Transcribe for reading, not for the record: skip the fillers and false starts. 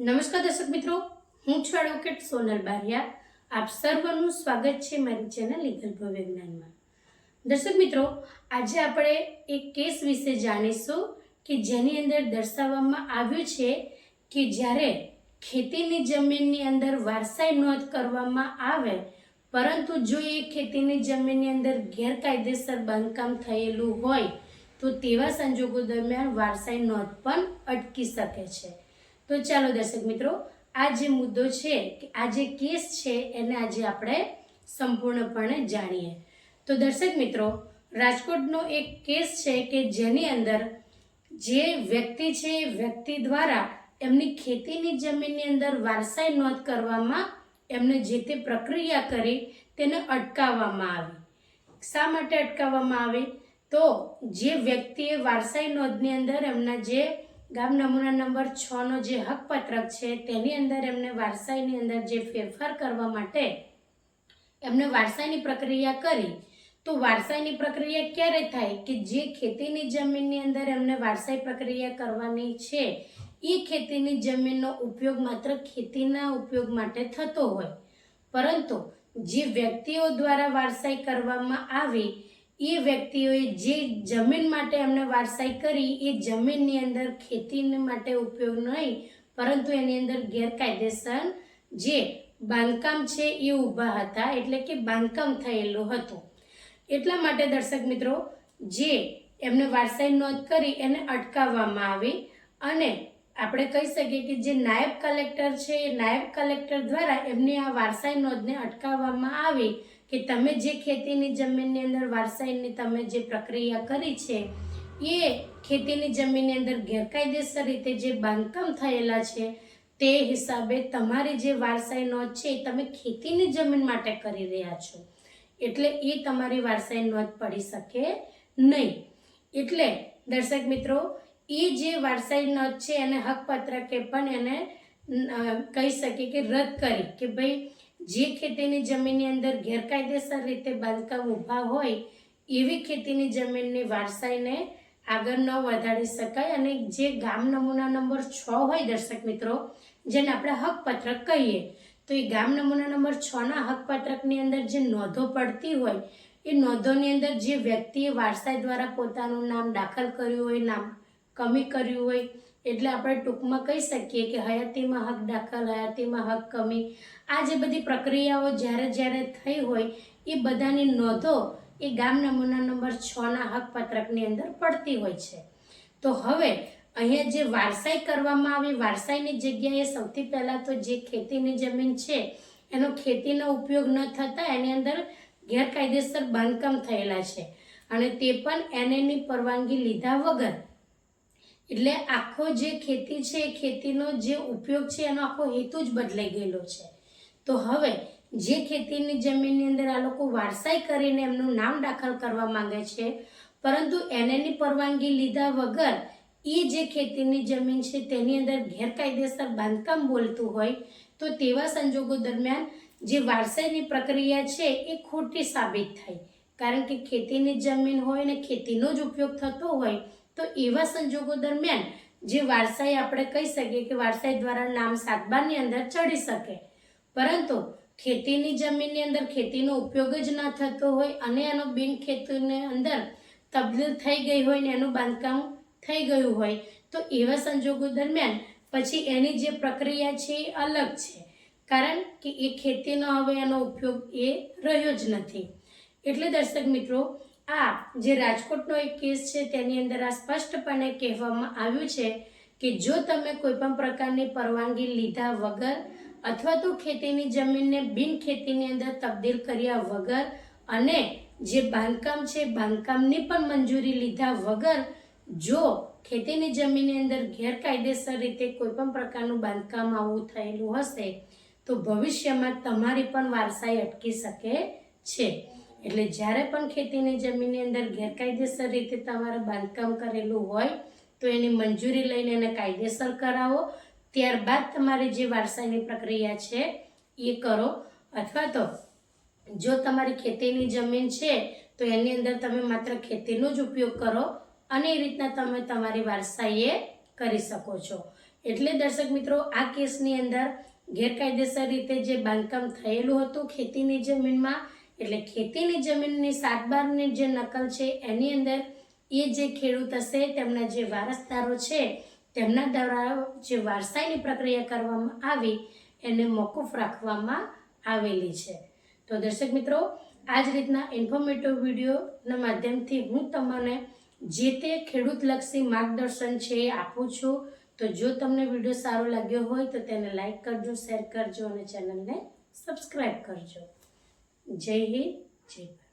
નમસ્કાર દર્શક મિત્રો, હું છું એડવોકેટ સોનલ બારિયા. આપ સર્વનું સ્વાગત છે મારી ચેનલ લીગલ ભવ્ય જ્ઞાનમાં. દર્શક મિત્રો, આજે આપણે એક કેસ વિશે જાણીશું કે જેની અંદર દર્શાવવામાં આવ્યું છે કે જ્યારે ખેતીની જમીનની અંદર વારસાઈ નોંધ કરવામાં આવે, પરંતુ જો એ ખેતીની જમીનની અંદર ગેરકાયદેસર બાંધકામ થયેલું હોય તો તેવા સંજોગો દરમિયાન વારસાઈ નોંધ પણ અટકી શકે છે. તો ચાલો દર્શક મિત્રો, આ જે મુદ્દો છે કે આ જે કેસ છે એને આજે આપણે સંપૂર્ણપણે જાણીએ. તો દર્શક મિત્રો, રાજકોટનો એક કેસ છે કે જેની અંદર જે વ્યક્તિ છે એ વ્યક્તિ દ્વારા એમની ખેતીની જમીનની અંદર વારસાઈ નોંધ કરવામાં એમને જે તે પ્રક્રિયા કરી તેને અટકાવવામાં આવી. શા માટે અટકાવવામાં આવી? તો જે વ્યક્તિએ વારસાઈ નોંધની અંદર એમના જે ગામ નમૂના નંબર 6નો જે હકપત્રક છે તેની અંદર એમને વારસાઈની અંદર જે ફેરફાર કરવા માટે એમને વારસાઈની પ્રક્રિયા કરી. તો વારસાઈની પ્રક્રિયા ક્યારે થાય કે જે ખેતીની જમીનની અંદર એમને વારસાઈ પ્રક્રિયા કરવાની છે એ ખેતીની જમીનનો ઉપયોગ માત્ર ખેતીના ઉપયોગ માટે થતો હોય, પરંતુ જે વ્યક્તિઓ દ્વારા વારસાઈ કરવામાં આવી એ વ્યક્તિઓએ જે જમીન માટે એમને વારસાઈ કરી એ જમીનની અંદર ખેતી માટે ઉપયોગ નહીં, પરંતુ એની અંદર ગેરકાયદેસર જે બાંધકામ છે એ ઊભા હતા, એટલે કે બાંધકામ થયેલું હતું. એટલા માટે દર્શક મિત્રો, જે એમને વારસાઈ નોંધ કરી એને અટકાવવામાં આવી અને આપણે કહી શકીએ કે જે નાયબ કલેક્ટર છે એ નાયબ કલેક્ટર દ્વારા એમની આ વારસાઈ નોંધને અટકાવવામાં આવી કે તમે જે ખેતીની જમીનની અંદર વારસાઈની તમે જે પ્રક્રિયા કરી છે એ ખેતીની જમીનની અંદર ગેરકાયદેસર રીતે જે બાંધકામ થયેલા છે તે હિસાબે તમારી જે વારસાઈ નોંધ છે એ તમે ખેતીની જમીન માટે કરી રહ્યા છો, એટલે એ તમારી વારસાઈ નોંધ પડી શકે નહીં. એટલે દર્શક મિત્રો, એ જે વારસાઈ નોંધ છે એને હકપત્રકે પણ એને કહી શકીએ કે રદ કરી કે ભાઈ જે ખેતીની જમીનની અંદર ગેરકાયદેસર રીતે બાંધકામ ઊભા હોય એવી ખેતીની જમીનની વારસાઈને આગળ ન વધારી શકાય અને જે ગામ નમૂના નંબર 6 હોય દર્શક મિત્રો, જેને આપણે હકપત્રક કહીએ, તો એ ગામ નમૂના નંબર 6ના હકપત્રકની અંદર જે નોંધો પડતી હોય એ નોંધોની અંદર જે વ્યક્તિએ વારસાઈ દ્વારા પોતાનું નામ દાખલ કર્યું હોય, નામ કમી કર્યું હોય, એટલે આપણે ટૂંકમાં કહી શકીએ કે હયાતીમાં હક દાખલ, હયાતીમાં હક કમી, આ જે બધી પ્રક્રિયાઓ જ્યારે થઈ હોય એ બધાની નોંધો એ ગામ નમૂના નંબર 6ના હકપત્રકની અંદર પડતી હોય છે. તો હવે અહીંયા જે વારસાઈ કરવામાં આવી, વારસાઈની જગ્યાએ સૌથી પહેલાં તો જે ખેતીની જમીન છે એનો ખેતીનો ઉપયોગ ન થતાં એની અંદર ગેરકાયદેસર બાંધકામ થયેલા છે અને તે પણ એનએની પરવાનગી લીધા વગર. એટલે આખો જે ખેતી છે એ ખેતીનો જે ઉપયોગ છે એનો આખો હેતુ જ બદલાઈ ગયેલો છે. તો હવે જે ખેતીની જમીનની અંદર આ લોકો વારસાઈ કરીને એમનું નામ દાખલ કરવા માંગે છે, પરંતુ એનએની પરવાનગી લીધા વગર એ જે ખેતીની જમીન છે તેની અંદર ગેરકાયદેસર બાંધકામ બોલતું હોય, તો તેવા સંજોગો દરમિયાન જે વારસાઈની પ્રક્રિયા છે એ ખોટી સાબિત થાય. કારણ કે ખેતીની જમીન હોય ને ખેતીનો જ ઉપયોગ થતો હોય, તો એવા સંજોગો દરમિયાન જે વારસાઈ આપણે કહી શકીએ કે વારસાઈ દ્વારા નામ સાતબારની અંદર ચડી શકે, પરંતુ ખેતીની જમીનની અંદર ખેતીનો ઉપયોગ જ ના થતો હોય અને એનો બિન ખેતીની અંદર તબદીલ થઈ ગઈ હોય ને એનું બાંધકામ થઈ ગયું હોય, તો એવા સંજોગો દરમિયાન પછી એની જે પ્રક્રિયા છે એ અલગ છે, કારણ કે એ ખેતીનો હવે એનો ઉપયોગ એ રહ્યો જ નથી. એટલે દર્શક મિત્રો, આ જે રાજકોટનો એક કેસ છે તેની અંદર આ સ્પષ્ટપણે કહેવામાં આવ્યું છે કે જો તમે કોઈ પણ પ્રકારની પરવાનગી લીધા વગર અથવા તો ખેતીની જમીનને બિન ખેતીની અંદર તબદીલ કર્યા વગર અને જે બાંધકામ છે બાંધકામની પણ મંજૂરી લીધા વગર જો ખેતીની જમીનની અંદર ગેરકાયદેસર રીતે કોઈ પણ પ્રકારનું બાંધકામ આવું થયેલું હશે તો ભવિષ્યમાં તમારી પણ વારસાઈ અટકી શકે છે. એટલે જ્યારે પણ ખેતીની જમીનની અંદર ગેરકાયદેસર રીતે તમારે બાંધકામ કરેલું હોય તો એની મંજૂરી લઈને એને કાયદેસર કરાવો, ત્યારબાદ તમારી જે વારસાઈની પ્રક્રિયા છે એ કરો. અથવા તો જો તમારી ખેતીની જમીન છે તો એની અંદર તમે માત્ર ખેતીનો જ ઉપયોગ કરો અને એ રીતના તમે તમારી વારસાઈએ કરી શકો છો. એટલે દર્શક મિત્રો આ કેસની અંદર ગેરકાયદેસર રીતે જે બાંધકામ થયેલું હતું ખેતીની જમીનમાં, એટલે ખેતીની જમીનની 7/12ની જે નકલ છે એની અંદર એ જે ખેડૂત હશે તેમના જે વારસદારો છે તેમના દ્વારા જે વારસાઈની પ્રક્રિયા કરવામાં આવી એને મોકૂફ રાખવામાં આવેલી છે. તો દર્શક મિત્રો આ જ રીતના ઇન્ફોર્મેટિવ વિડીયોના માધ્યમથી હું તમને જે તે ખેડૂતલક્ષી માર્ગદર્શન છે એ આપું છું. તો જો તમને વિડીયો સારો લાગ્યો હોય તો તેને લાઈક કરજો, શેર કરજો અને ચેનલને સબસ્ક્રાઈબ કરજો. જય હિન્દ, જય ભારત.